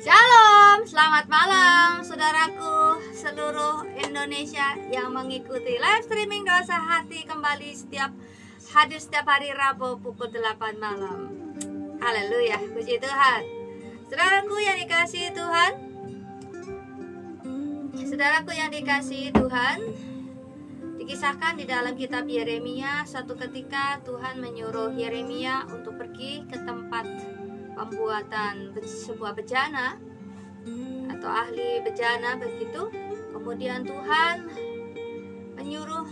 Shalom, selamat malam saudaraku seluruh Indonesia yang mengikuti live streaming Dosa Hati kembali hadir setiap hari Rabu pukul 8 malam. Haleluya, puji Tuhan. Saudaraku yang dikasihi Tuhan, dikisahkan di dalam kitab Yeremia, suatu ketika Tuhan menyuruh Yeremia untuk pergi ke tempat pembuatan sebuah bejana atau ahli bejana begitu. Kemudian Tuhan menyuruh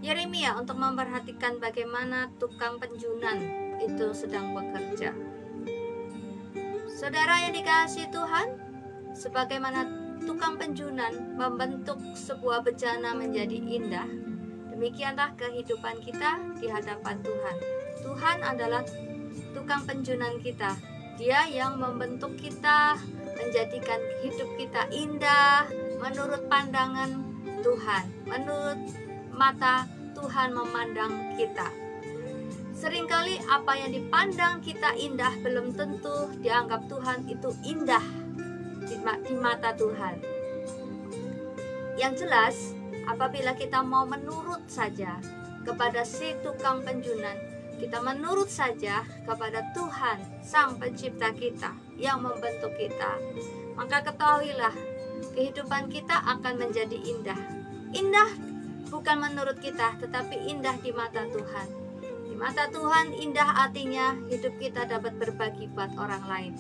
Yeremia untuk memperhatikan bagaimana tukang penjunan itu sedang bekerja. Saudara yang dikasihi Tuhan, sebagaimana tukang penjunan membentuk sebuah bejana menjadi indah, demikianlah kehidupan kita di hadapan Tuhan. Tuhan adalah tukang penjunan kita. Dia yang membentuk kita, menjadikan hidup kita indah menurut pandangan Tuhan, menurut mata Tuhan memandang kita. Seringkali apa yang dipandang kita indah belum tentu dianggap Tuhan itu indah di mata Tuhan. Yang jelas, apabila kita mau menurut saja kepada si tukang penjunan, kita menurut saja kepada Tuhan, Sang Pencipta kita yang membentuk kita, maka ketahuilah kehidupan kita akan menjadi indah. Indah bukan menurut kita, tetapi indah di mata Tuhan. Di mata Tuhan, indah artinya hidup kita dapat berbagi buat orang lain.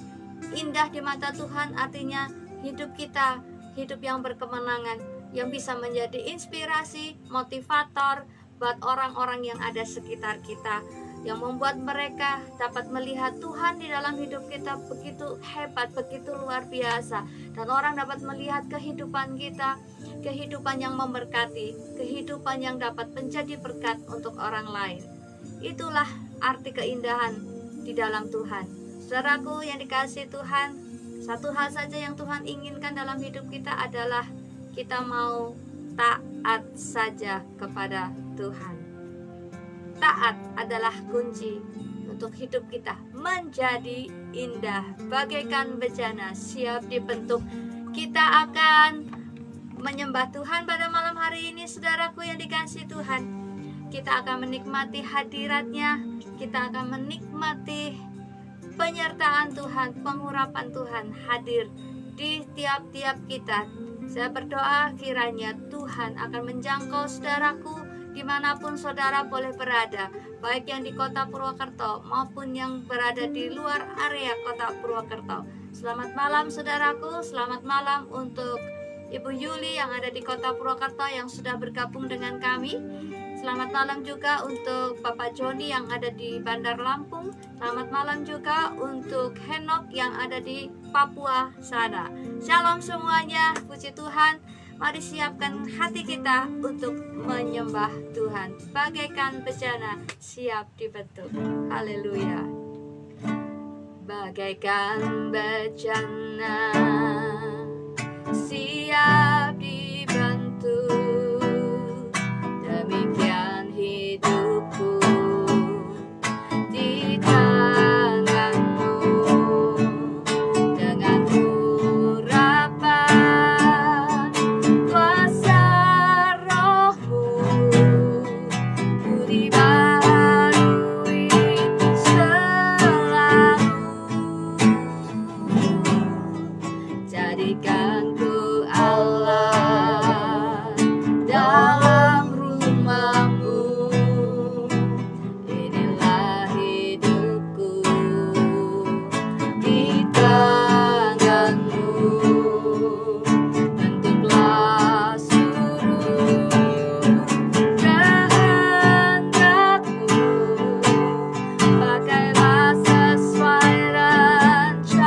Indah di mata Tuhan artinya hidup kita, hidup yang berkemenangan, yang bisa menjadi inspirasi, motivator buat orang-orang yang ada sekitar kita, yang membuat mereka dapat melihat Tuhan di dalam hidup kita begitu hebat, begitu luar biasa. Dan orang dapat melihat kehidupan kita, kehidupan yang memberkati, kehidupan yang dapat menjadi berkat untuk orang lain. Itulah arti keindahan di dalam Tuhan. Saudaraku yang dikasihi Tuhan, satu hal saja yang Tuhan inginkan dalam hidup kita adalah kita mau taat saja kepada Tuhan. Taat adalah kunci untuk hidup kita menjadi indah bagaikan bejana siap dibentuk. Kita akan menyembah Tuhan pada malam hari ini, saudaraku yang dikasihi Tuhan. Kita akan menikmati hadirat-Nya, kita akan menikmati penyertaan Tuhan, pengurapan Tuhan hadir di tiap-tiap kita. Saya berdoa kiranya Tuhan akan menjangkau saudaraku dimanapun saudara boleh berada, baik yang di kota Purwokerto maupun yang berada di luar area kota Purwokerto. Selamat malam saudaraku, selamat malam untuk Ibu Yuli yang ada di kota Purwokerto yang sudah bergabung dengan kami. Selamat malam juga untuk Bapak Joni yang ada di Bandar Lampung. Selamat malam juga untuk Henok yang ada di Papua sana. Shalom semuanya, puji Tuhan. Mari siapkan hati kita untuk menyembah Tuhan bagaikan bejana siap dibentuk. Haleluya. Bagaikan bejana siap dibentuk, demikian hidupku di tanganmu. Dengan urapan kuasa rohmu, ku dibaharui selalu. Jadikan ku Allah dalam rumahmu. Inilah hidupku di tanganmu. Bentuklah seluruh kehendakmu. Pakailah sesuai rencanamu.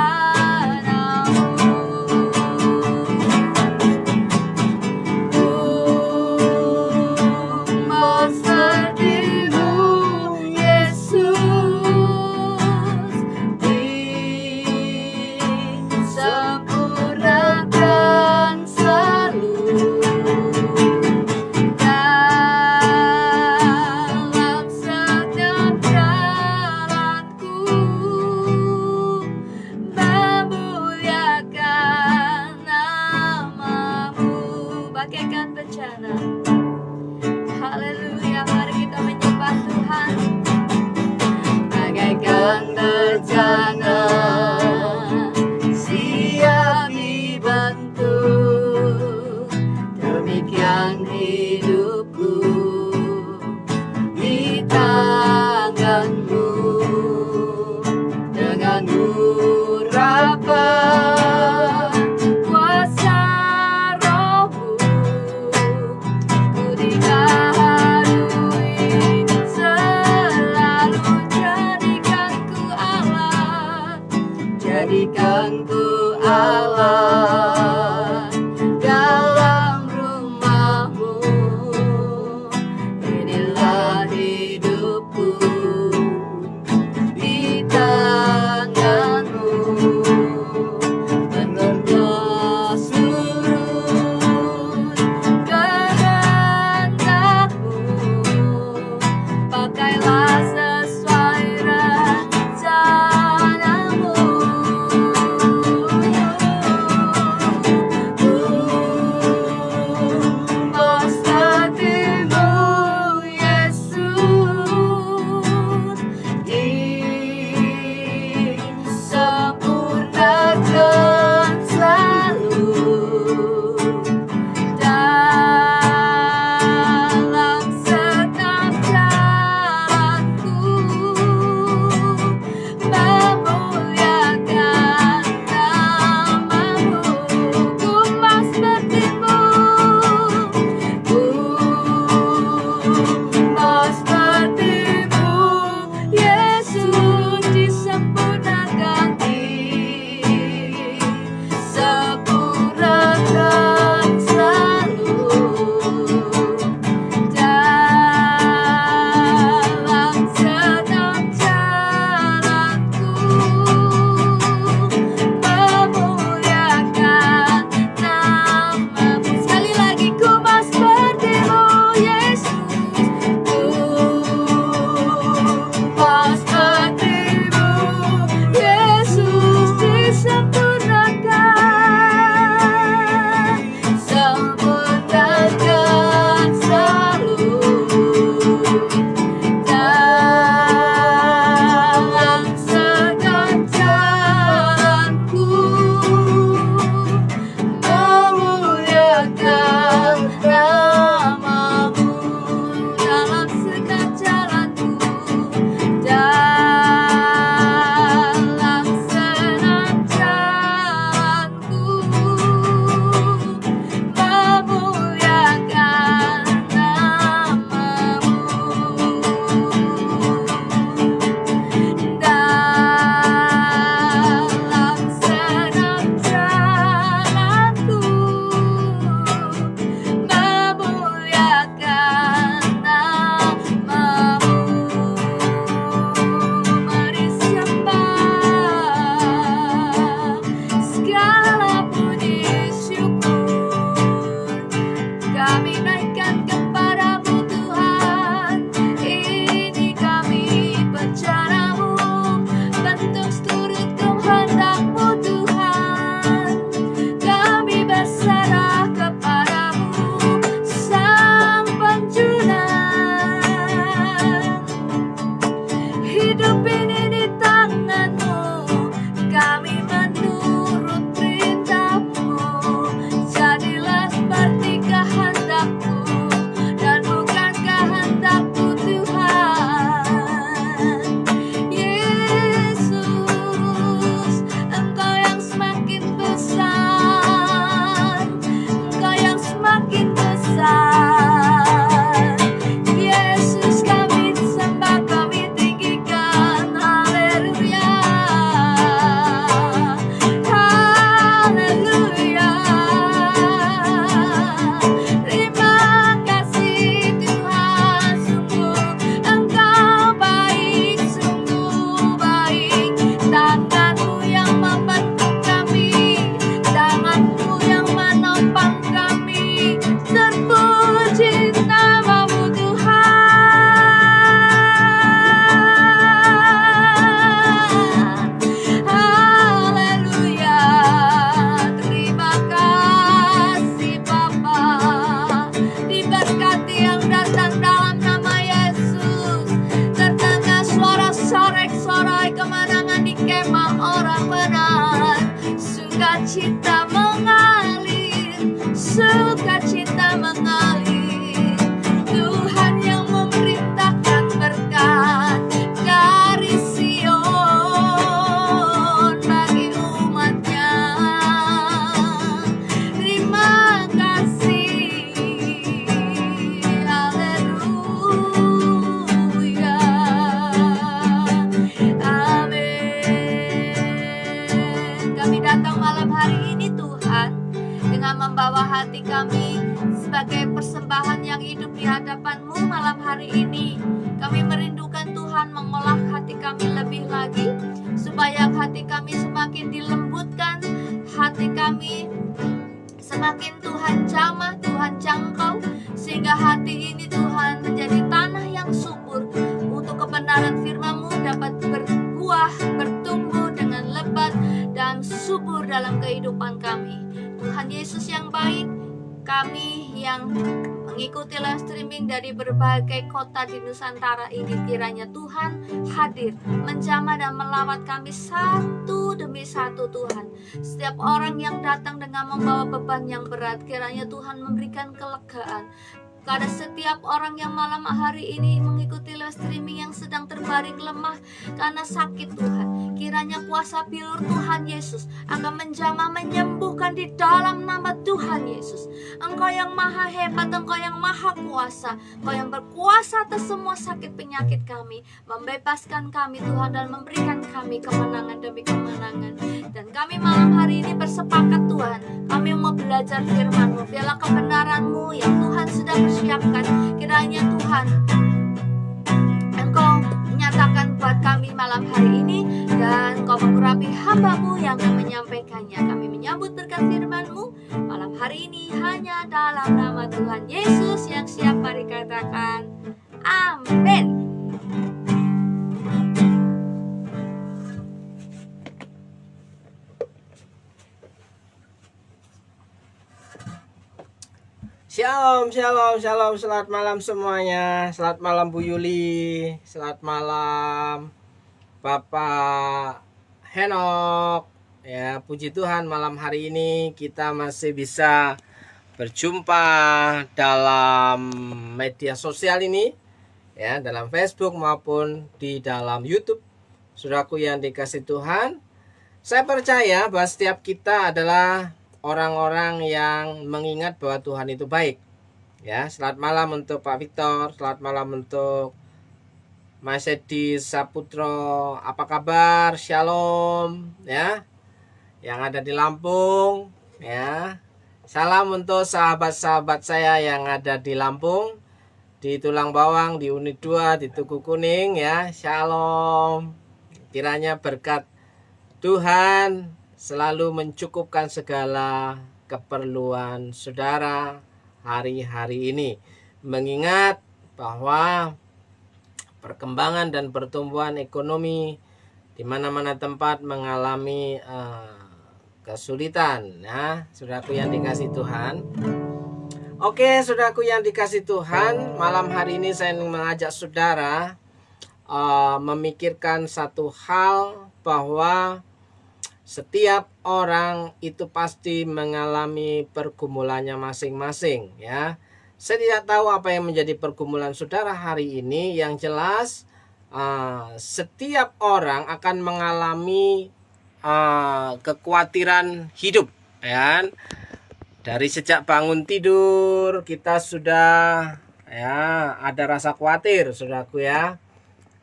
Berikanku Allah dalam rumah-Mu. Inilah hidupku di tangan-Mu. Benarlah seluruh kehendak-Mu. Pakailah sesuai rencana-Mu. Mas hatimu Yesus disempurnakan selalu dalam setiap jalanku, memuliakan nama-Mu. Ku mau seperti-Mu, ku mau seperti-Mu, Yesus disempurnakan, disempurnakan selalu dalam setiap jalanku, memuliakan nama-Mu. Sekali lagi, ku mau seperti-Mu, Yesus. Ku mau seperti-Mu, Yesus disempurnakan, sempurnakan selalu dalam setiap jalanku, memuliakan nama-Mu dalam setiap jalanku, dalam setiap jalanku, memuliakan nama-Mu. Dalam setiap jalanku, memuliakan nama-Mu. Mari sembah, segala puji syukur kami naikkan kepada-Mu Tuhan. Ini kami percaya-Mu, bentuk seturut kehendak-Mu Tuhan. Kami berserah kepada-Mu, Sang Penjunan. Hidup ini di tangan-Mu, kami menurut perintah-Mu. Jadilah seperti kehendak-Mu dan bukan kehendak-Ku Tuhan. Yesus, Engkau yang semakin besar, Engkau yang semakin besar. Yesus, kami sembah, kami tinggikan, haleluya, haleluya. Terima kasih Tuhan, sungguh Engkau baik, sungguh baik. Tangan-Mu yang membentuk kami, tangan-Mu yang menopang kami. Terpuji nama-Mu Tuhan. Haleluya. Terima kasih Bapa. Diberkati yang datang dalam nama Yesus. Terdengar suara sorak-sorai kemenangan di kemah orang benar. Sukacita mengalir, sukacita mengalir. Tuhan yang memerintahkan berkat dari Sion bagi umat-Nya. Terima kasih, haleluya, amin. Kami datang malam hari ini Tuhan, dengan membawa hati kami sebagai persembahan yang hidup di hadapan-Mu malam hari ini. Kami merindukan Tuhan mengolah hati kami lebih lagi, supaya hati kami semakin dilembutkan, hati kami semakin Tuhan jamah, Tuhan jangkau, sehingga hati ini Tuhan menjadi tanah yang subur untuk kebenaran firman-Mu dapat berbuah, bertumbuh dengan lebat dan subur dalam kehidupan kami. Tuhan Yesus yang baik, kami yang mengikuti live streaming dari berbagai kota di Nusantara ini, kiranya Tuhan hadir, menjamah dan melawat kami satu demi satu Tuhan. Setiap orang yang datang dengan membawa beban yang berat, kiranya Tuhan memberikan kelegaan. Kepada setiap orang yang malam hari ini mengikuti live streaming yang sedang terbaring lemah karena sakit Tuhan, kiranya kuasa pilur Tuhan Yesus akan menjamah, menyembuhkan di dalam nama Tuhan Yesus. Engkau yang maha hebat, Engkau yang maha kuasa, Engkau yang berkuasa atas semua sakit penyakit kami, membebaskan kami Tuhan dan memberikan kami kemenangan demi kemenangan. Dan kami malam hari ini bersepakat Tuhan, kami mau belajar firman-Mu, biarlah kebenaran-Mu yang Tuhan sudah persiapkan, kiranya Tuhan Engkau menyatakan buat kami malam hari ini, dan Engkau mengurapi hamba-Mu yang akan menyampaikannya. Kami menyambut berkat firman-Mu malam hari ini hanya dalam nama Tuhan Yesus yang siap, mari katakan amin. Shalom, shalom, shalom. Selamat malam semuanya. Selamat malam Bu Yuli. Selamat malam Bapak Henok. Ya, puji Tuhan malam hari ini kita masih bisa berjumpa dalam media sosial ini, ya, dalam Facebook maupun di dalam YouTube. Saudaraku yang dikasihi Tuhan, saya percaya bahwa setiap kita adalah orang-orang yang mengingat bahwa Tuhan itu baik. Ya, selamat malam untuk Pak Victor, selamat malam untuk Mas Edi Saputro. Apa kabar? Shalom, ya. Yang ada di Lampung, ya. Salam untuk sahabat-sahabat saya yang ada di Lampung, di Tulang Bawang, di Unit 2, di Tugu Kuning, ya. Shalom. Kiranya berkat Tuhan selalu mencukupkan segala keperluan saudara hari-hari ini. Mengingat bahwa perkembangan dan pertumbuhan ekonomi di mana-mana tempat mengalami kesulitan, ya, saudaraku yang dikasih Tuhan. Oke, saudaraku yang dikasih Tuhan, malam hari ini saya ingin mengajak saudara memikirkan satu hal, bahwa setiap orang itu pasti mengalami pergumulannya masing-masing, ya. Saya tidak tahu apa yang menjadi pergumulan saudara hari ini. Yang jelas setiap orang akan mengalami kekhawatiran hidup, ya. Dari sejak bangun tidur kita sudah, ya, ada rasa khawatir, saudaraku, ya.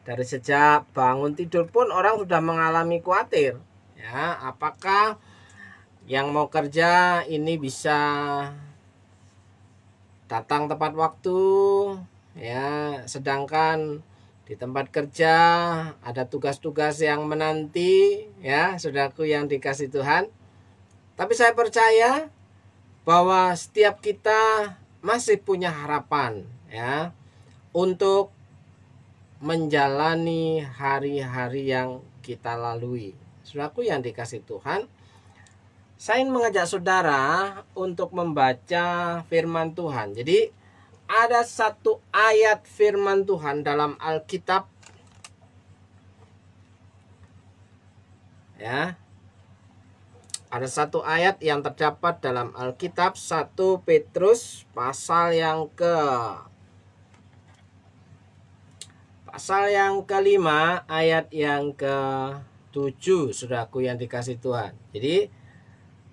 Dari sejak bangun tidur pun orang sudah mengalami khawatir. Ya, apakah yang mau kerja ini bisa datang tepat waktu, ya, sedangkan di tempat kerja ada tugas-tugas yang menanti, ya, saudaraku yang dikasih Tuhan. Tapi saya percaya bahwa setiap kita masih punya harapan, ya, untuk menjalani hari-hari yang kita lalui. Saudaraku yang dikasih Tuhan, saya ingin mengajak saudara untuk membaca firman Tuhan. Jadi ada satu ayat firman Tuhan dalam Alkitab, ya. Ada satu ayat yang terdapat dalam Alkitab, 1 Petrus pasal yang kelima ayat yang ke-7, saudaraku yang dikasih Tuhan. Jadi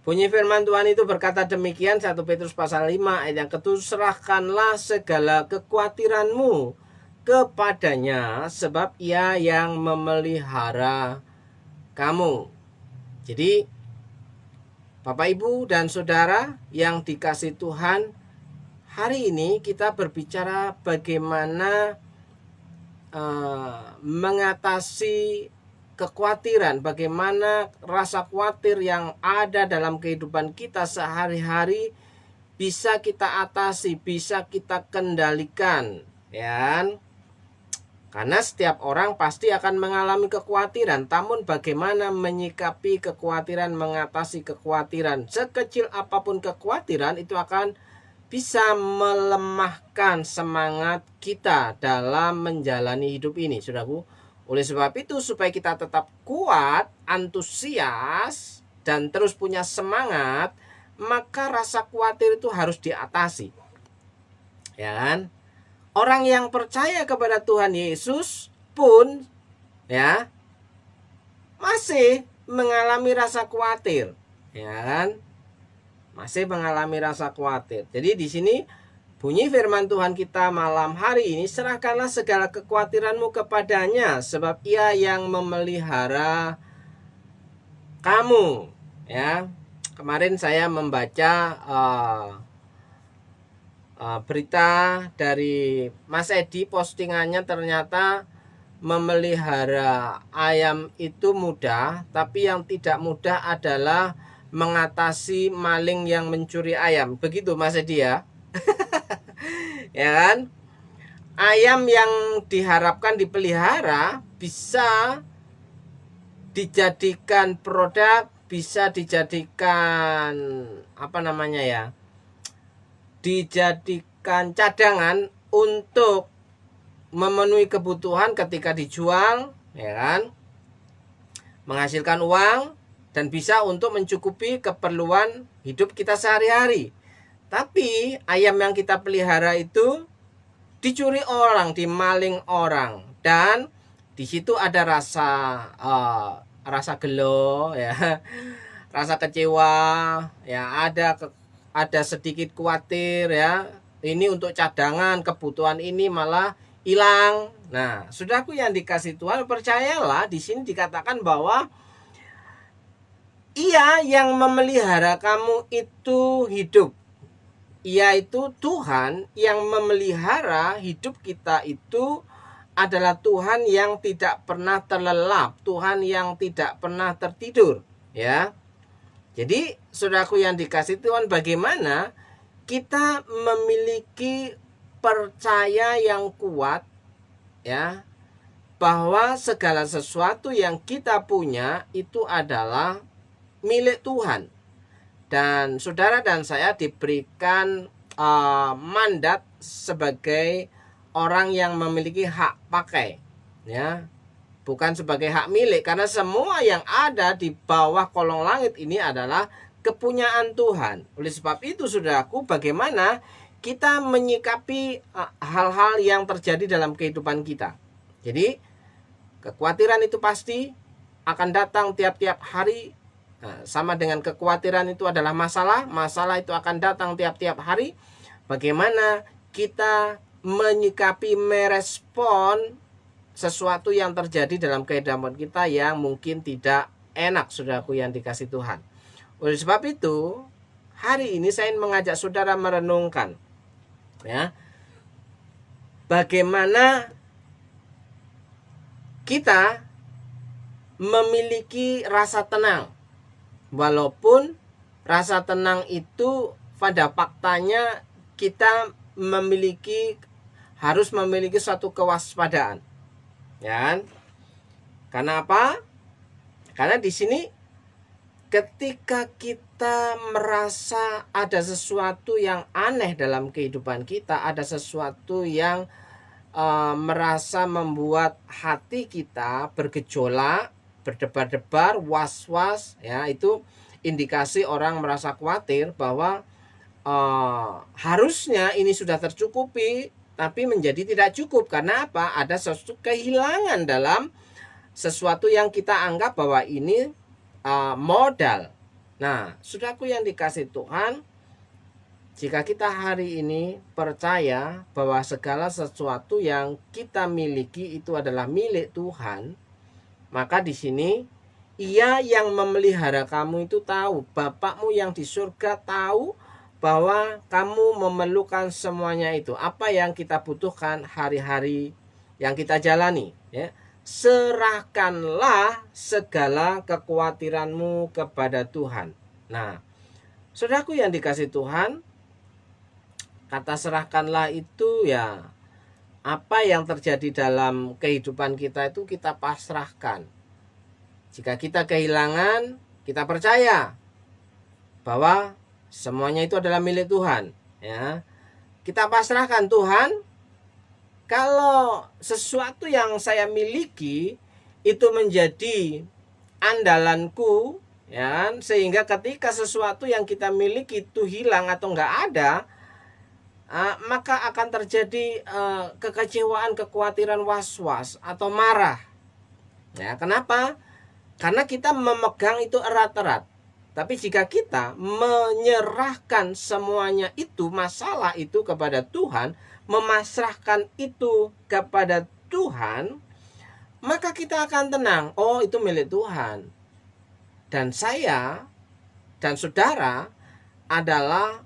bunyi firman Tuhan itu berkata demikian, 1 Petrus pasal 5 ayat yang ke-7, serahkanlah segala kekhawatiranmu kepadanya, sebab ia yang memelihara kamu. Jadi Bapak, Ibu, dan Saudara yang dikasihi Tuhan, hari ini kita berbicara bagaimana mengatasi kekhawatiran, bagaimana rasa khawatir yang ada dalam kehidupan kita sehari-hari bisa kita atasi, bisa kita kendalikan, ya. Karena setiap orang pasti akan mengalami kekhawatiran, namun bagaimana menyikapi kekhawatiran, mengatasi kekhawatiran, sekecil apapun kekhawatiran itu akan bisa melemahkan semangat kita dalam menjalani hidup ini, saudaraku. Oleh sebab itu, supaya kita tetap kuat, antusias, dan terus punya semangat, maka rasa khawatir itu harus diatasi. Ya kan? Orang yang percaya kepada Tuhan Yesus pun ya masih mengalami rasa khawatir, ya kan? Masih mengalami rasa khawatir. Jadi di sini bunyi firman Tuhan kita malam hari ini, serahkanlah segala kekhawatiranmu kepadanya, sebab Ia yang memelihara kamu. Ya, kemarin saya membaca berita dari Mas Edi, postingannya ternyata memelihara ayam itu mudah, tapi yang tidak mudah adalah mengatasi maling yang mencuri ayam. Begitu Mas Edi ya. Ya kan? Ayam yang diharapkan dipelihara bisa dijadikan produk, bisa dijadikan dijadikan cadangan untuk memenuhi kebutuhan ketika dijual, ya kan? Menghasilkan uang dan bisa untuk mencukupi keperluan hidup kita sehari-hari. Tapi ayam yang kita pelihara itu dicuri orang, dimaling orang, dan di situ ada rasa gelo, ya, rasa kecewa, ya, ada sedikit khawatir, ya. Ini untuk cadangan, kebutuhan ini malah hilang. Nah, saudaraku yang dikasih Tuhan, percayalah, di sini dikatakan bahwa Ia yang memelihara kamu itu hidup. Ia itu Tuhan yang memelihara hidup kita itu adalah Tuhan yang tidak pernah terlelap, Tuhan yang tidak pernah tertidur, ya. Jadi, saudaraku yang dikasih Tuhan, bagaimana kita memiliki percaya yang kuat, ya, bahwa segala sesuatu yang kita punya itu adalah milik Tuhan. Dan saudara dan saya diberikan mandat sebagai orang yang memiliki hak pakai, ya, bukan sebagai hak milik, karena semua yang ada di bawah kolong langit ini adalah kepunyaan Tuhan. Oleh sebab itu, saudaraku, bagaimana kita menyikapi hal-hal yang terjadi dalam kehidupan kita. Jadi, kekhawatiran itu pasti akan datang tiap-tiap hari. Sama dengan kekhawatiran itu adalah masalah itu akan datang tiap-tiap hari. Bagaimana kita menyikapi, merespon sesuatu yang terjadi dalam kehidupan kita yang mungkin tidak enak, saudaraku yang dikasih Tuhan. Oleh sebab itu, hari ini saya ingin mengajak saudara merenungkan, ya, bagaimana kita memiliki rasa tenang. Walaupun rasa tenang itu pada faktanya kita harus memiliki suatu kewaspadaan, ya. Karena apa? Karena di sini ketika kita merasa ada sesuatu yang aneh dalam kehidupan kita, ada sesuatu yang merasa membuat hati kita bergejolak, berdebar-debar, was-was, ya, itu indikasi orang merasa khawatir bahwa harusnya ini sudah tercukupi, tapi menjadi tidak cukup. Karena apa? Ada sesuatu kehilangan dalam sesuatu yang kita anggap bahwa ini modal. Nah, saudaraku yang dikasih Tuhan, jika kita hari ini percaya bahwa segala sesuatu yang kita miliki itu adalah milik Tuhan, maka di sini Ia yang memelihara kamu itu tahu, Bapakmu yang di surga tahu bahwa kamu memerlukan semuanya itu. Apa yang kita butuhkan hari-hari yang kita jalani, ya. Serahkanlah segala kekhawatiranmu kepada Tuhan. Nah, saudaraku yang dikasih Tuhan, kata serahkanlah itu ya, apa yang terjadi dalam kehidupan kita itu kita pasrahkan. Jika kita kehilangan, kita percaya bahwa semuanya itu adalah milik Tuhan, ya. Kita pasrahkan, Tuhan, kalau sesuatu yang saya miliki itu menjadi andalanku, ya, sehingga ketika sesuatu yang kita miliki itu hilang atau enggak ada, maka akan terjadi kekecewaan, kekhawatiran, was-was atau marah. Ya, kenapa? Karena kita memegang itu erat-erat. Tapi jika kita menyerahkan semuanya itu, masalah itu kepada Tuhan, memasrahkan itu kepada Tuhan, maka kita akan tenang. Oh, itu milik Tuhan. Dan saya dan saudara adalah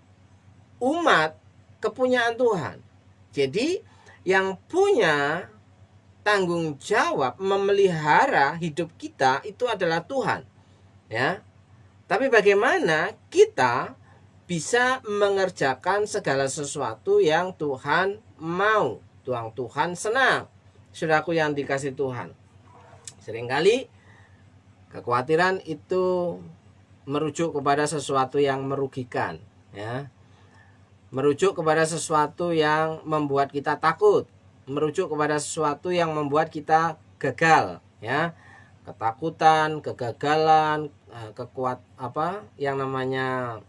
umat kepunyaan Tuhan. Jadi yang punya tanggung jawab memelihara hidup kita itu adalah Tuhan, ya. Tapi bagaimana kita bisa mengerjakan segala sesuatu yang Tuhan mau, yang Tuhan senang. Saudaraku yang dikasih Tuhan, seringkali kekhawatiran itu merujuk kepada sesuatu yang merugikan, ya. Merujuk kepada sesuatu yang membuat kita takut, merujuk kepada sesuatu yang membuat kita gagal, ya. Ketakutan, kegagalan, yang namanya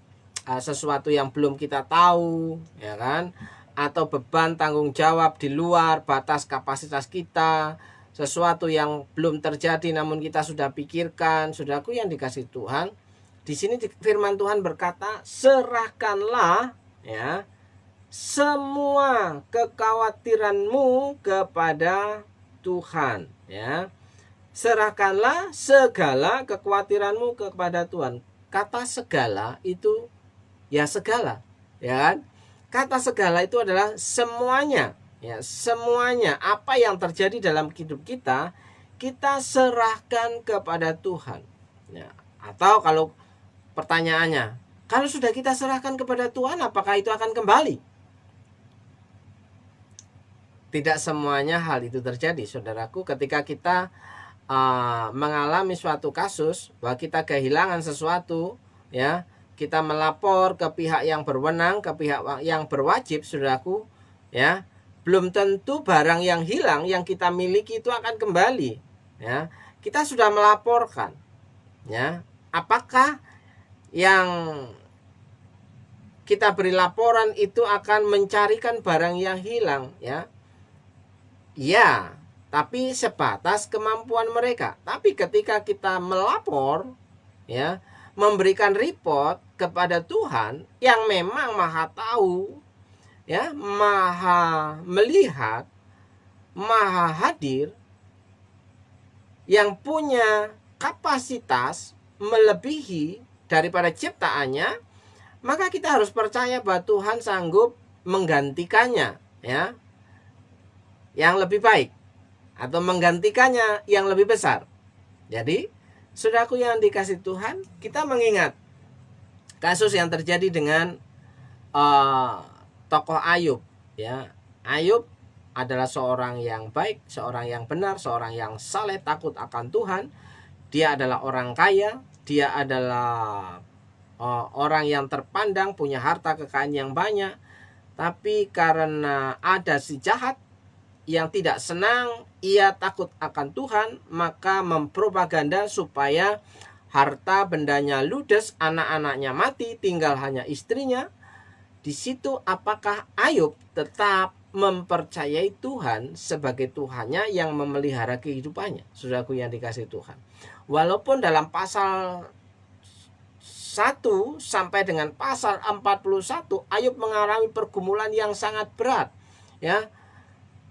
sesuatu yang belum kita tahu, ya kan? Atau beban tanggung jawab di luar batas kapasitas kita, sesuatu yang belum terjadi namun kita sudah pikirkan. Saudaraku yang dikasih Tuhan, di sini firman Tuhan berkata, serahkanlah, ya, semua kekhawatiranmu kepada Tuhan, ya. Serahkanlah segala kekhawatiranmu kepada Tuhan. Kata segala itu ya segala, ya kan? Kata segala itu adalah semuanya, ya, semuanya apa yang terjadi dalam hidup kita, kita serahkan kepada Tuhan, ya. Atau kalau pertanyaannya, kalau sudah kita serahkan kepada Tuhan, apakah itu akan kembali? Tidak semuanya hal itu terjadi, saudaraku. Ketika kita mengalami suatu kasus bahwa kita kehilangan sesuatu, ya, kita melapor ke pihak yang berwenang, ke pihak yang berwajib, saudaraku, ya, belum tentu barang yang hilang yang kita miliki itu akan kembali, ya. Kita sudah melaporkan, ya, apakah yang kita beri laporan itu akan mencarikan barang yang hilang, ya. Ya, tapi sebatas kemampuan mereka. Tapi ketika kita melapor, ya, memberikan report kepada Tuhan yang memang maha tahu, ya, maha melihat, maha hadir, yang punya kapasitas melebihi daripada ciptaannya, maka kita harus percaya bahwa Tuhan sanggup menggantikannya, ya, yang lebih baik, atau menggantikannya yang lebih besar. Jadi, saudaraku yang dikasih Tuhan, kita mengingat kasus yang terjadi dengan tokoh Ayub, ya. Ayub adalah seorang yang baik, seorang yang benar, seorang yang saleh, takut akan Tuhan. Dia adalah orang kaya, dia adalah orang yang terpandang, punya harta kekayaan yang banyak. Tapi karena ada si jahat yang tidak senang, ia takut akan Tuhan, maka mempropaganda supaya harta bendanya ludes, anak-anaknya mati, tinggal hanya istrinya. Di situ apakah Ayub tetap mempercayai Tuhan sebagai Tuhannya yang memelihara kehidupannya? Saudaraku yang dikasih Tuhan, walaupun dalam pasal 1 sampai dengan pasal 41 Ayub mengalami pergumulan yang sangat berat, ya.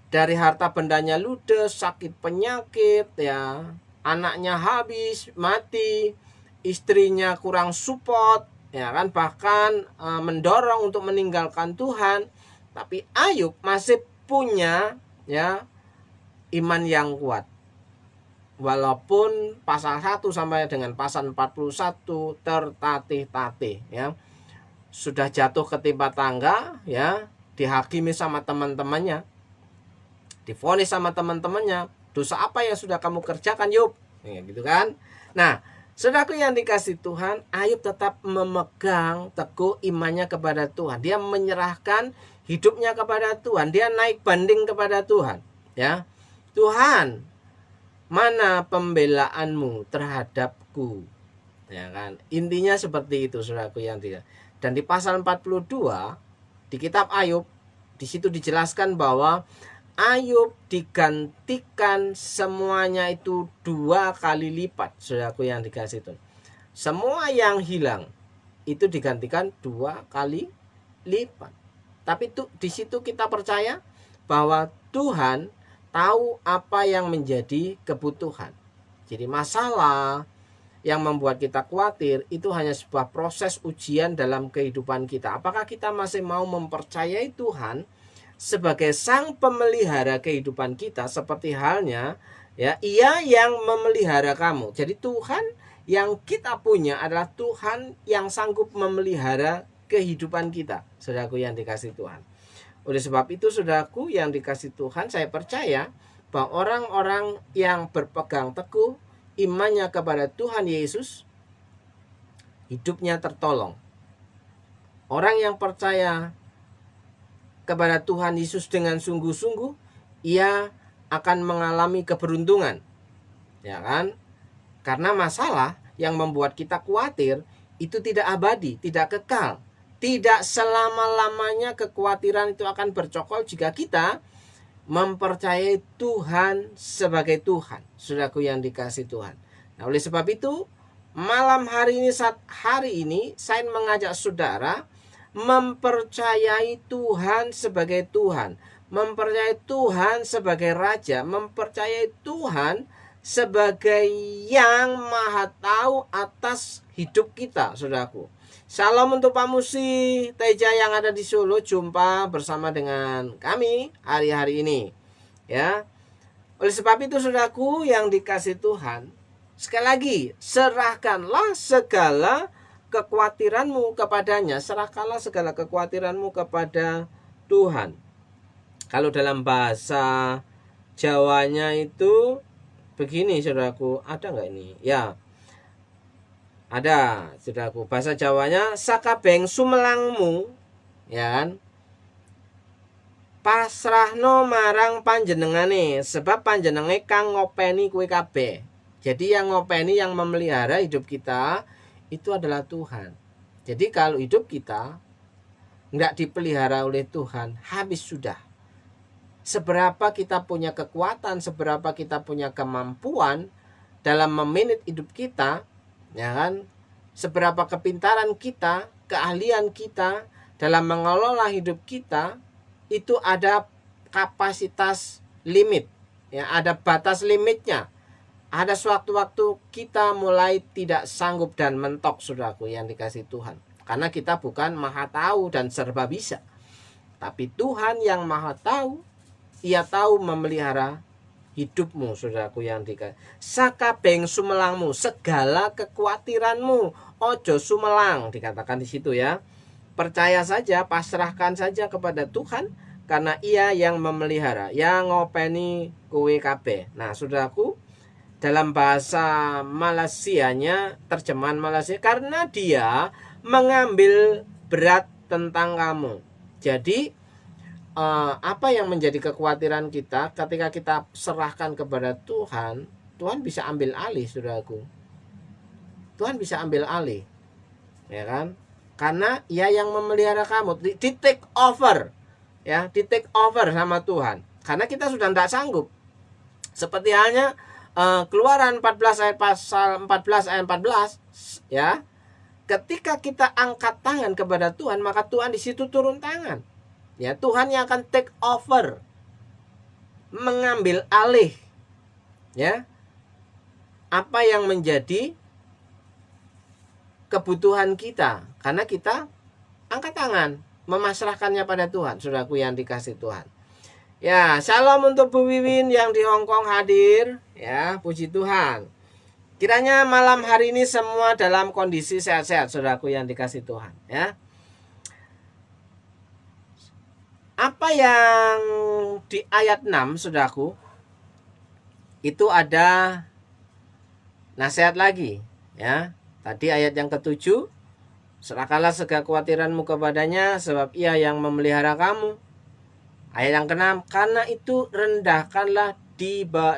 Dari harta bendanya ludes, sakit penyakit, ya, anaknya habis, mati, istrinya kurang support, ya kan, bahkan mendorong untuk meninggalkan Tuhan. Tapi Ayub masih punya ya iman yang kuat. Walaupun pasal 1 sampai dengan pasal 41 tertatih-tatih ya. Sudah jatuh ketimpa tangga ya, dihakimi sama teman-temannya, divonis sama teman-temannya, dosa apa yang sudah kamu kerjakan Ayub, ya, gitu kan. Nah, saudaraku yang dikasih Tuhan, Ayub tetap memegang teguh imannya kepada Tuhan. Dia menyerahkan hidupnya kepada Tuhan, dia naik banding kepada Tuhan ya. Tuhan, mana pembelaanmu terhadapku, ya kan. Intinya seperti itu saudaraku yang tidak. Dan di pasal 42 di kitab Ayub, di situ dijelaskan bahwa Ayub digantikan semuanya itu 2 kali lipat, saudaraku yang dikasih Tuhan. Semua yang hilang itu digantikan 2 kali lipat. Tapi di situ kita percaya bahwa Tuhan tahu apa yang menjadi kebutuhan. Jadi masalah yang membuat kita khawatir itu hanya sebuah proses ujian dalam kehidupan kita. Apakah kita masih mau mempercayai Tuhan sebagai sang pemelihara kehidupan kita, seperti halnya ya, Ia yang memelihara kamu. Jadi Tuhan yang kita punya adalah Tuhan yang sanggup memelihara kehidupan kita, saudaraku yang dikasih Tuhan. Oleh sebab itu saudaraku yang dikasih Tuhan, saya percaya bahwa orang-orang yang berpegang teguh imannya kepada Tuhan Yesus, hidupnya tertolong. Orang yang percaya kepada Tuhan Yesus dengan sungguh-sungguh, ia akan mengalami keberuntungan, ya kan? Karena masalah yang membuat kita khawatir itu tidak abadi, tidak kekal. Tidak selama-lamanya kekhawatiran itu akan bercokol jika kita mempercayai Tuhan sebagai Tuhan, saudaraku yang dikasih Tuhan. Nah, oleh sebab itu, malam hari ini, saat hari ini, saya mengajak saudara mempercayai Tuhan sebagai Tuhan, mempercayai Tuhan sebagai Raja, mempercayai Tuhan sebagai yang maha tahu atas hidup kita, saudaraku. Salam untuk Pak Musi Teja yang ada di Solo. Jumpa bersama dengan kami hari-hari ini ya. Oleh sebab itu saudaraku yang dikasih Tuhan, sekali lagi serahkanlah segala kekhawatiranmu kepadanya. Serahkanlah segala kekhawatiranmu kepada Tuhan. Kalau dalam bahasa Jawanya itu begini saudaraku, ada nggak ini? Ya, ada saudaraku. Bahasa Jawanya, sakabeng sumelangmu, ya kan, pasrahno marang panjenengane, sebab panjenenge kang ngopeni kue kabeh. Jadi yang ngopeni, yang memelihara hidup kita itu adalah Tuhan. Jadi kalau hidup kita nggak dipelihara oleh Tuhan, habis sudah. Seberapa kita punya kekuatan, seberapa kita punya kemampuan dalam memanage hidup kita, ya kan, seberapa kepintaran kita, keahlian kita dalam mengelola hidup kita, itu ada kapasitas limit, ya, ada batas limitnya. Ada sewaktu-waktu kita mulai tidak sanggup dan mentok, saudaraku yang dikasih Tuhan, karena kita bukan maha tahu dan serba bisa, tapi Tuhan yang maha tahu. Ia tahu memelihara hidupmu, saudaraku yang dikasih. Sakabeng sumelangmu, segala kekhawatiranmu, ojo sumelang, dikatakan di situ ya. Percaya saja, pasrahkan saja kepada Tuhan, karena Ia yang memelihara, yang ngopeni kowe kabeh. Nah, saudaraku, dalam bahasa Malaysianya, terjemahan Malaysia, karena Dia mengambil berat tentang kamu. Jadi apa yang menjadi kekhawatiran kita ketika kita serahkan kepada Tuhan, Tuhan bisa ambil alih, saudaraku. Tuhan bisa ambil alih, ya kan? Karena Ia yang memelihara kamu, di take over, ya, di take over sama Tuhan. Karena kita sudah tidak sanggup. Seperti halnya Keluaran 14 ayat pasal 14 ayat 14, ya. Ketika kita angkat tangan kepada Tuhan, maka Tuhan di situ turun tangan. Ya, Tuhan yang akan take over, mengambil alih, ya. apa yang menjadi kebutuhan kita, karena kita angkat tangan memasrahkannya pada Tuhan. Saudaraku yang dikasih Tuhan. Ya, shalom untuk Bu Wiwin yang di Hong Kong hadir. Ya, puji Tuhan. Kiranya malam hari ini semua dalam kondisi sehat-sehat, saudaraku yang dikasih Tuhan. Ya. Apa yang di ayat 6, saudaraku, itu ada nasihat lagi. Ya, tadi ayat yang ke-7, serahkanlah segala kekhawatiranmu kepadanya, sebab ia yang memelihara kamu. Ayat yang ke-6, karena itu rendahkanlah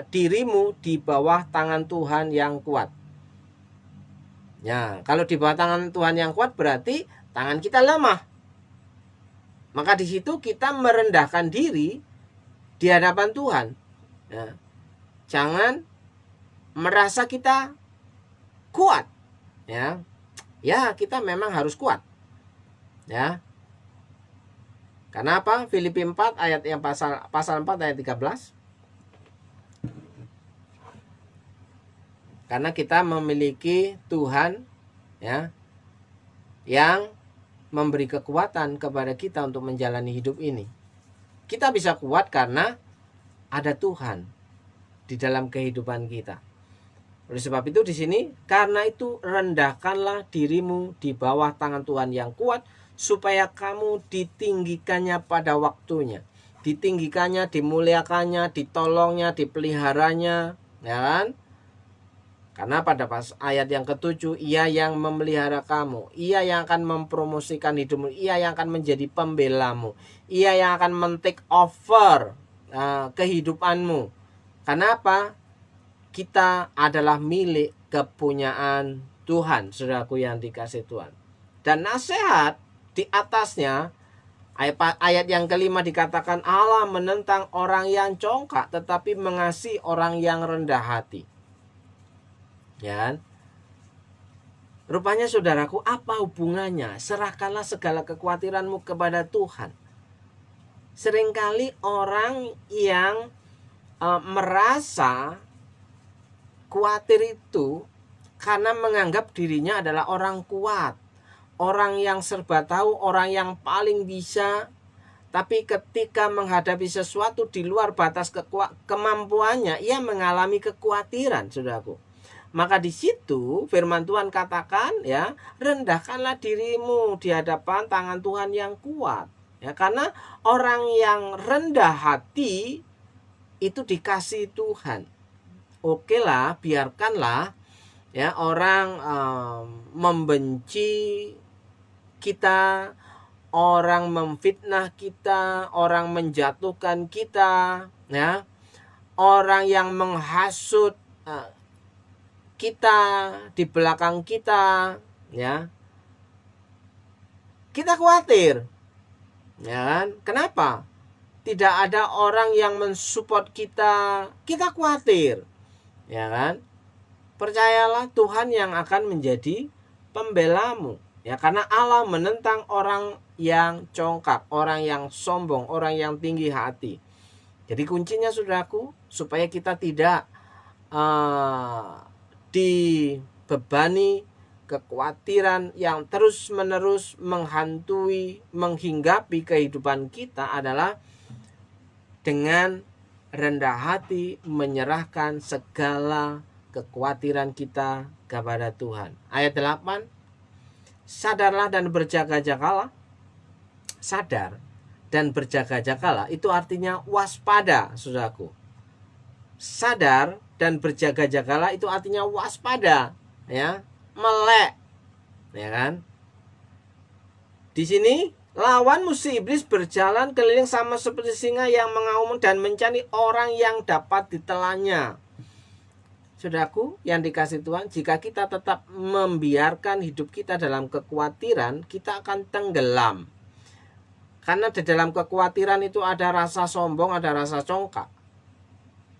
dirimu di bawah tangan Tuhan yang kuat. Ya, kalau di bawah tangan Tuhan yang kuat berarti tangan kita lemah. Maka di situ kita merendahkan diri di hadapan Tuhan. Ya. Jangan merasa kita kuat. Ya, kita memang harus kuat. Ya. Karena apa? Filipi 4 ayat yang pasal 4 ayat 13. Karena kita memiliki Tuhan, ya, yang memberi kekuatan kepada kita untuk menjalani hidup ini. Kita bisa kuat karena ada Tuhan di dalam kehidupan kita. Oleh sebab itu di sini, karena itu rendahkanlah dirimu di bawah tangan Tuhan yang kuat, supaya kamu ditinggikannya pada waktunya. Ditinggikannya, dimuliakannya, ditolongnya, dipeliharanya, ya kan? Karena pada ayat yang ke-7, ia yang memelihara kamu, ia yang akan mempromosikan hidupmu, ia yang akan menjadi pembelamu, ia yang akan men-take over kehidupanmu. Kenapa? Kita adalah milik kepunyaan Tuhan, saudaraku yang dikasih Tuhan. Dan nasihat di atasnya, ayat yang ke-5 dikatakan, Allah menentang orang yang congkak tetapi mengasihi orang yang rendah hati. Ya. Rupanya saudaraku, apa hubungannya? Serahkanlah segala kekhawatiranmu kepada Tuhan. Seringkali orang yang merasa khawatir itu karena menganggap dirinya adalah orang kuat, orang yang serba tahu, orang yang paling bisa. Tapi ketika menghadapi sesuatu di luar batas kemampuannya, ia mengalami kekhawatiran, saudaraku. Maka di situ firman Tuhan katakan, ya, rendahkanlah dirimu di hadapan tangan Tuhan yang kuat. Ya, karena orang yang rendah hati itu dikasihi Tuhan. Oke lah, biarkanlah, ya, orang membenci kita, orang memfitnah kita, orang menjatuhkan kita, ya, orang yang menghasut kita di belakang kita, ya, kita khawatir, ya kan? Kenapa? Tidak ada orang yang mensupport kita khawatir, ya kan? Percayalah, Tuhan yang akan menjadi pembelamu, ya, karena Allah menentang orang yang congkak, orang yang sombong, orang yang tinggi hati. Jadi kuncinya, saudaraku, supaya kita tidak dibebani kekhawatiran yang terus-menerus menghantui, menghinggapi kehidupan kita adalah dengan rendah hati menyerahkan segala kekhawatiran kita kepada Tuhan. Ayat 8, sadarlah dan berjaga-jagalah. Sadar dan berjaga-jagalah itu artinya waspada, saudaraku. Sadar dan berjaga-jagalah itu artinya waspada, ya, melek, ya kan? Di sini lawan musuh iblis berjalan keliling sama seperti singa yang mengaum dan mencari orang yang dapat ditelannya. Saudaraku yang dikasih Tuhan, jika kita tetap membiarkan hidup kita dalam kekhawatiran, kita akan tenggelam. Karena di dalam kekhawatiran itu ada rasa sombong, ada rasa congkak.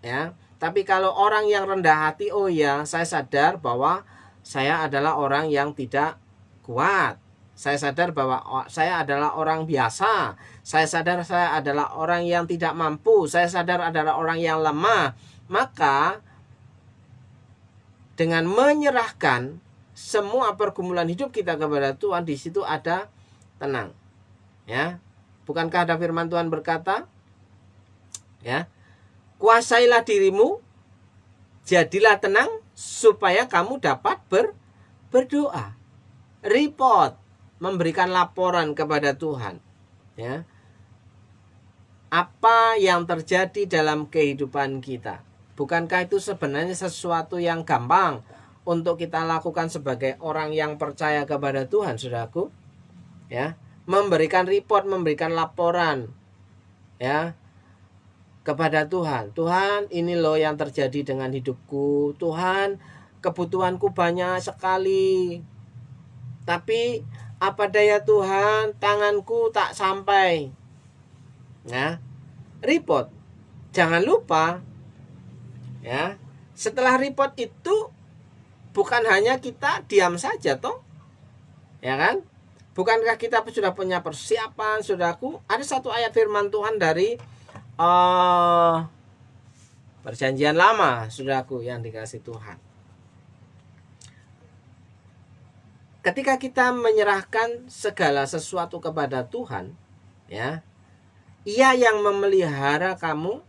Ya, tapi kalau orang yang rendah hati, oh ya, saya sadar bahwa saya adalah orang yang tidak kuat. Saya sadar bahwa saya adalah orang biasa. Saya sadar saya adalah orang yang tidak mampu. Saya sadar adalah orang yang lemah. Maka dengan menyerahkan semua pergumulan hidup kita kepada Tuhan, di situ ada tenang. Ya. Bukankah ada firman Tuhan berkata, ya, kuasailah dirimu, jadilah tenang supaya kamu dapat berdoa. Report, memberikan laporan kepada Tuhan. Ya. Apa yang terjadi dalam kehidupan kita? Bukankah itu sebenarnya sesuatu yang gampang untuk kita lakukan sebagai orang yang percaya kepada Tuhan, saudaraku? Ya, memberikan report, memberikan laporan, ya, kepada Tuhan. Tuhan, ini loh yang terjadi dengan hidupku. Tuhan, kebutuhanku banyak sekali. Tapi apa daya Tuhan, tanganku tak sampai. Nah, report. Jangan lupa, ya, setelah report itu bukan hanya kita diam saja toh, ya kan? Bukankah kita sudah punya persiapan, saudaraku? Ada satu ayat firman Tuhan dari Perjanjian Lama, saudaraku yang dikasih Tuhan. Ketika kita menyerahkan segala sesuatu kepada Tuhan, ya, Ia yang memelihara kamu,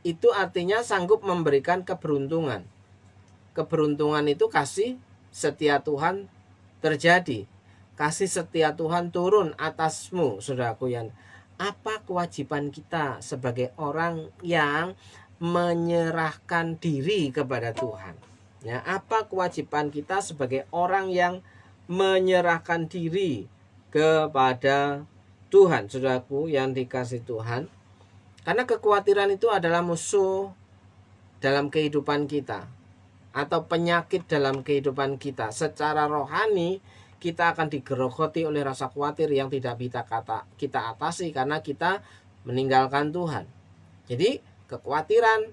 itu artinya sanggup memberikan keberuntungan. Keberuntungan itu kasih setia Tuhan terjadi. Kasih setia Tuhan turun atasmu, saudaraku. Yang apa kewajiban kita sebagai orang yang menyerahkan diri kepada Tuhan? Ya, apa kewajiban kita sebagai orang yang menyerahkan diri kepada Tuhan, saudaraku yang dikasih Tuhan? Karena kekhawatiran itu adalah musuh dalam kehidupan kita, atau penyakit dalam kehidupan kita. Secara rohani kita akan digerogoti oleh rasa khawatir yang tidak bisa kita atasi karena kita meninggalkan Tuhan. Jadi kekhawatiran,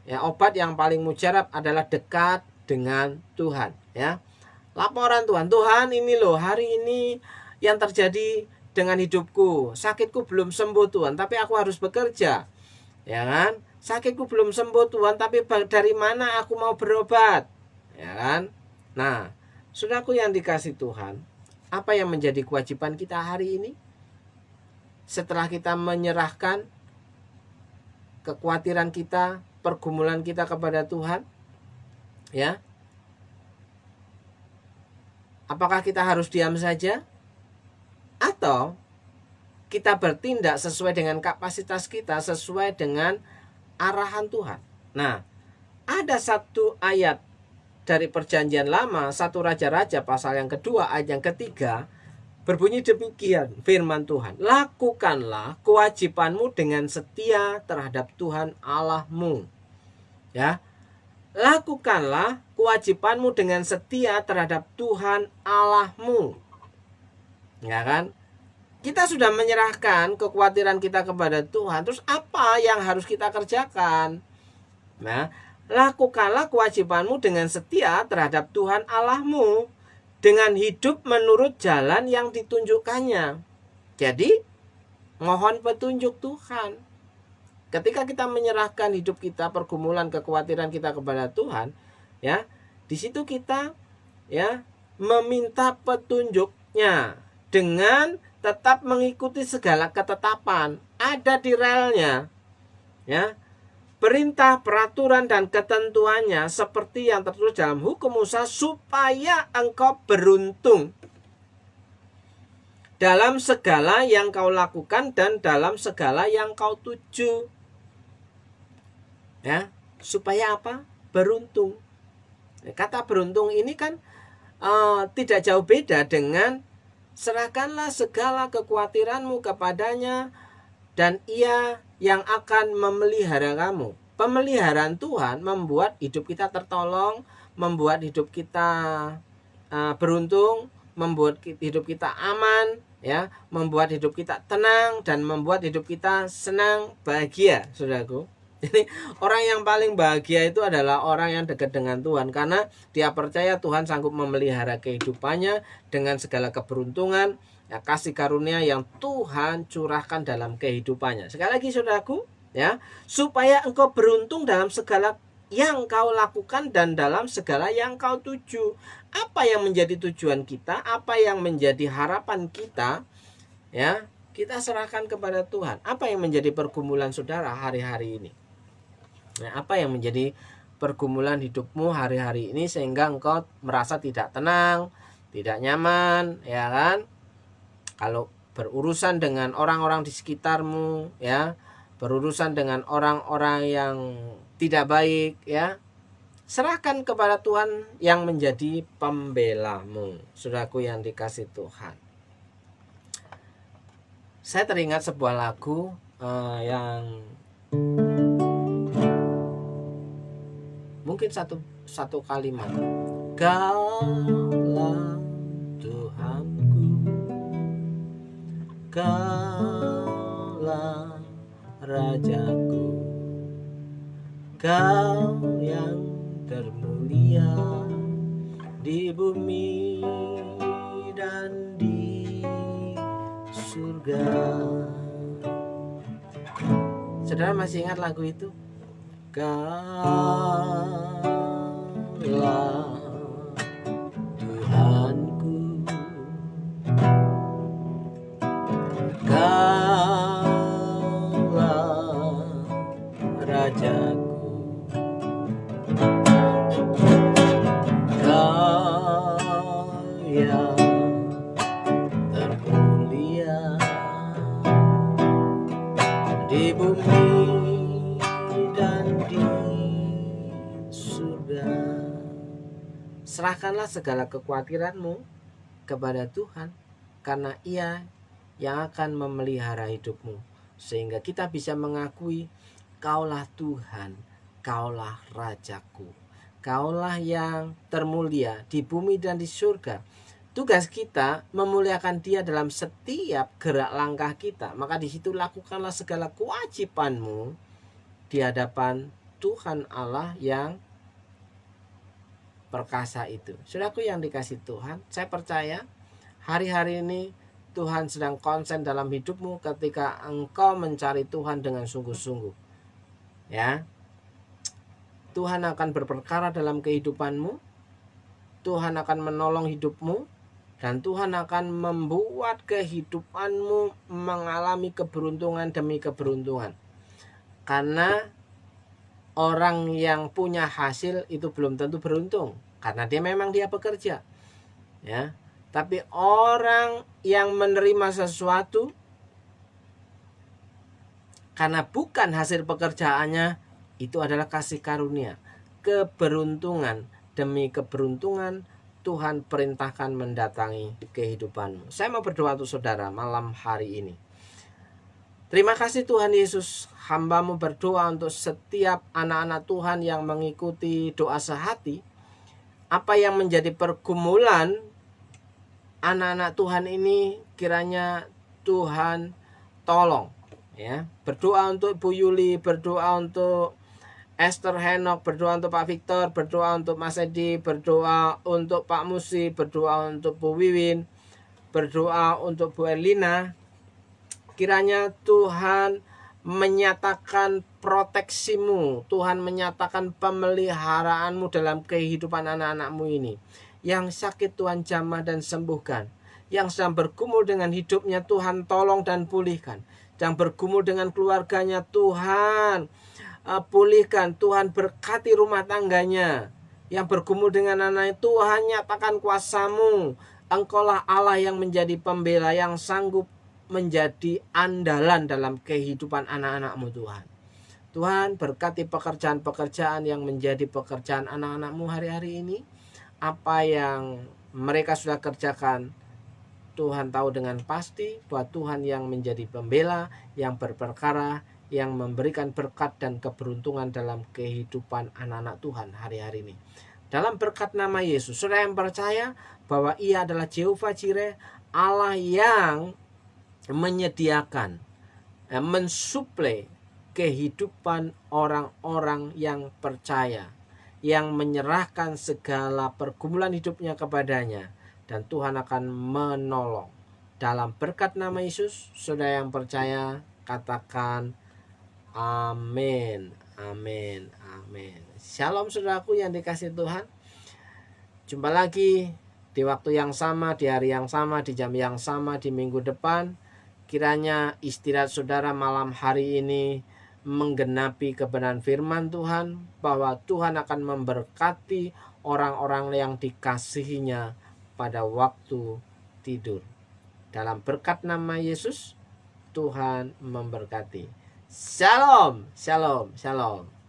ya, obat yang paling mujarab adalah dekat dengan Tuhan, ya. Laporan Tuhan, Tuhan, ini loh hari ini yang terjadi dengan hidupku. Sakitku belum sembuh Tuhan, tapi aku harus bekerja, ya kan? Sakitku belum sembuh Tuhan, tapi dari mana aku mau berobat, ya kan? Nah, saudaraku yang dikasih Tuhan, apa yang menjadi kewajiban kita hari ini? Setelah kita menyerahkan kekhawatiran kita, pergumulan kita kepada Tuhan, ya, apakah kita harus diam saja? Atau kita bertindak sesuai dengan kapasitas kita, sesuai dengan arahan Tuhan? Nah, ada satu ayat dari Perjanjian Lama, 1 Raja-Raja pasal yang kedua ayat yang ketiga, berbunyi demikian firman Tuhan, lakukanlah kewajibanmu dengan setia terhadap Tuhan Allahmu. Ya, lakukanlah kewajibanmu dengan setia terhadap Tuhan Allahmu. Ya kan? Kita sudah menyerahkan kekhawatiran kita kepada Tuhan. Terus apa yang harus kita kerjakan? Nah, lakukanlah kewajibanmu dengan setia terhadap Tuhan Allahmu, dengan hidup menurut jalan yang ditunjukkannya. Jadi, mohon petunjuk Tuhan. Ketika kita menyerahkan hidup kita, pergumulan, kekhawatiran kita kepada Tuhan, ya, di situ kita, ya, meminta petunjuknya dengan tetap mengikuti segala ketetapan ada di relnya, ya, perintah, peraturan dan ketentuannya seperti yang tertulis dalam hukum Musa, supaya engkau beruntung dalam segala yang kau lakukan dan dalam segala yang kau tuju. Ya, supaya apa? Beruntung. Kata beruntung ini kan tidak jauh beda dengan serahkanlah segala kekhawatiranmu kepadanya dan Ia yang akan memelihara kamu. Pemeliharaan Tuhan membuat hidup kita tertolong, membuat hidup kita beruntung, membuat hidup kita aman, ya, membuat hidup kita tenang dan membuat hidup kita senang, bahagia, saudaraku. Jadi orang yang paling bahagia itu adalah orang yang dekat dengan Tuhan, karena dia percaya Tuhan sanggup memelihara kehidupannya dengan segala keberuntungan, ya, kasih karunia yang Tuhan curahkan dalam kehidupannya. Sekali lagi saudaraku, ya, supaya engkau beruntung dalam segala yang kau lakukan dan dalam segala yang kau tuju. Apa yang menjadi tujuan kita, apa yang menjadi harapan kita, ya, kita serahkan kepada Tuhan. Apa yang menjadi pergumulan saudara hari-hari ini? Nah, apa yang menjadi pergumulan hidupmu hari-hari ini sehingga engkau merasa tidak tenang, tidak nyaman, ya kan? Kalau berurusan dengan orang-orang di sekitarmu, ya, berurusan dengan orang-orang yang tidak baik, ya, serahkan kepada Tuhan yang menjadi pembelamu. Saudaraku yang dikasih Tuhan, saya teringat sebuah lagu yang mungkin satu kalimat. Kaulah Tuhanku, Kaulah Rajaku, Kau yang termulia di bumi dan di surga. Saudara masih ingat lagu itu? Kaulah Tuhanku, Kaulah Rajaku, Kau yang termulia di bumi dan di surga. Serahkanlah segala kekhawatiranmu kepada Tuhan, karena Ia yang akan memelihara hidupmu, sehingga kita bisa mengakui Kaulah Tuhan, Kaulah Rajaku, Kaulah yang termulia di bumi dan di surga. Tugas kita memuliakan Dia dalam setiap gerak langkah kita. Maka di situ lakukanlah segala kewajibanmu di hadapan Tuhan Allah yang perkasa itu. Saudaraku yang dikasih Tuhan, saya percaya hari-hari ini Tuhan sedang konsen dalam hidupmu ketika engkau mencari Tuhan dengan sungguh-sungguh. Ya. Tuhan akan berperkara dalam kehidupanmu. Tuhan akan menolong hidupmu, dan Tuhan akan membuat kehidupanmu mengalami keberuntungan demi keberuntungan. Karena orang yang punya hasil itu belum tentu beruntung, karena dia bekerja. Ya. Tapi orang yang menerima sesuatu karena bukan hasil pekerjaannya, itu adalah kasih karunia. Keberuntungan demi keberuntungan Tuhan perintahkan mendatangi kehidupanmu. Saya mau berdoa untuk saudara malam hari ini. Terima kasih Tuhan Yesus, hamba-Mu berdoa untuk setiap anak-anak Tuhan yang mengikuti doa sehati. Apa yang menjadi pergumulan anak-anak Tuhan ini, kiranya Tuhan tolong. Ya, berdoa untuk Bu Yuli, berdoa untuk Esther Henok, berdoa untuk Pak Victor, berdoa untuk Mas Edi, berdoa untuk Pak Musi, berdoa untuk Bu Wiwin, berdoa untuk Bu Erlina. Kiranya Tuhan menyatakan proteksimu, Tuhan menyatakan pemeliharaanmu dalam kehidupan anak-anakmu ini. Yang sakit Tuhan jamah dan sembuhkan. Yang sedang bergumul dengan hidupnya Tuhan tolong dan pulihkan. Yang bergumul dengan keluarganya Tuhan pulihkan. Tuhan berkati rumah tangganya. Yang bergumul dengan anaknya Tuhan nyatakan kuasa-Mu. Engkaulah Allah yang menjadi pembela, yang sanggup menjadi andalan dalam kehidupan anak-anak-Mu Tuhan. Tuhan berkati pekerjaan-pekerjaan yang menjadi pekerjaan anak-anak-Mu hari-hari ini. Apa yang mereka sudah kerjakan, Tuhan tahu dengan pasti bahwa Tuhan yang menjadi pembela, yang berperkara, yang memberikan berkat dan keberuntungan dalam kehidupan anak-anak Tuhan hari-hari ini. Dalam berkat nama Yesus, saudara yang percaya bahwa Ia adalah Jehovah Jireh, Allah yang menyediakan, mensuplai kehidupan orang-orang yang percaya, yang menyerahkan segala pergumulan hidupnya kepadanya, dan Tuhan akan menolong. Dalam berkat nama Yesus, saudara yang percaya katakan amin, amin, amin. Shalom saudaraku yang dikasihi Tuhan. Jumpa lagi di waktu yang sama, di hari yang sama, di jam yang sama, di minggu depan. Kiranya istirahat saudara malam hari ini menggenapi kebenaran firman Tuhan, bahwa Tuhan akan memberkati orang-orang yang dikasihinya pada waktu tidur. Dalam berkat nama Yesus, Tuhan memberkati. Shalom, shalom, shalom.